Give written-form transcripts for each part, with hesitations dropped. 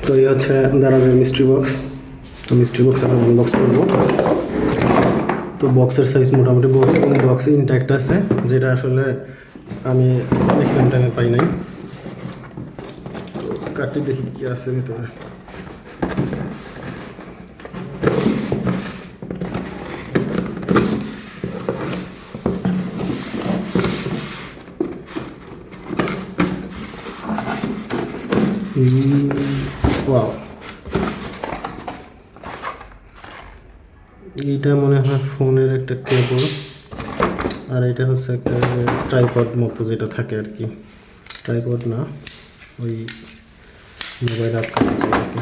তো এই হচ্ছে দারাজের মিস্ট্রি বক্স। তো মিস্ট্রি বক্স এখন আনবক্স করবো। তো বক্সের সাইজ মোটামুটি বড় এবং বক্সে ইনট্যাক্ট আছে, যেটা আসলে আমি ম্যাক্সিমাম টাইমে পাই নাই। তো কাটি দেখি কি আছে ভিতরে। ওয়াও, এইটা মনে হয় ফোনের একটা কেবল, আর এটা হচ্ছে একটা ট্রাইপড মতো যেটা থাকে আর কি। ট্রাইপড না, ওই মোবাইল আটকানো যায় আর কি।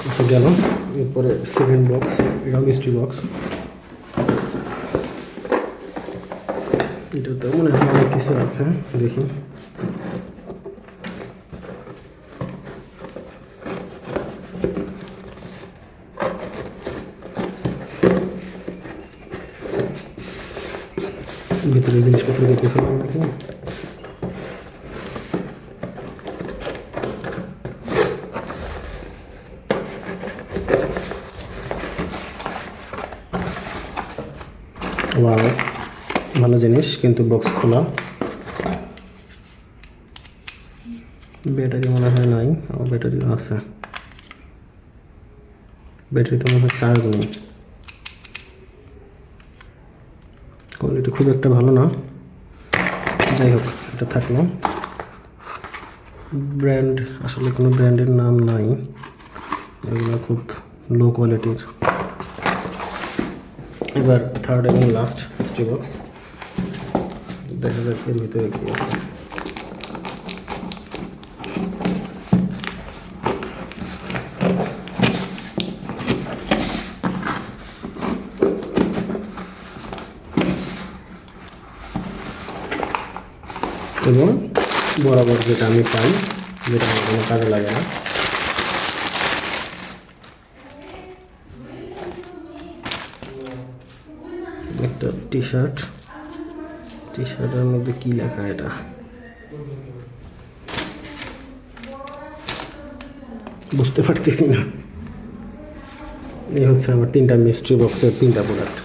আচ্ছা গেল। এরপরে সেকেন্ড বক্স, এটা মিস্ট্রি বক্স। এটাতে মনে হয় অনেক কিছু আছে, দেখি। ভিতরে জিনিসপত্র দেখে ফেলাম নাকি। ওয়াও, ভালো জিনিস, কিন্তু বক্স খোলা। ব্যাটারি মনে হয় নাই, ব্যাটারি আছে। ব্যাটারি তো মনে হয় চার্জ নেই। কোয়ালিটি খুব একটা ভালো না, যাই হোক এটা থাকলো। ব্র্যান্ড, আসলে কোনো ব্র্যান্ডের নাম নাই, এগুলো খুব লো কোয়ালিটির। এবার থার্ড এবং লাস্ট মিস্ট্রি বক্স, দেখা যাক এর ভিতরে কি আছে। এবং বরাবর যেটা আমি পাই, যেটা আমার কোনো কাজে লাগে না, একটা টি শার্ট। টি শার্টের মধ্যে কি লেখা এটা বুঝতে পারতেছি না। এই হচ্ছে আমার 3টা মিস্ট্রি বক্সের 3টা প্রোডাক্ট।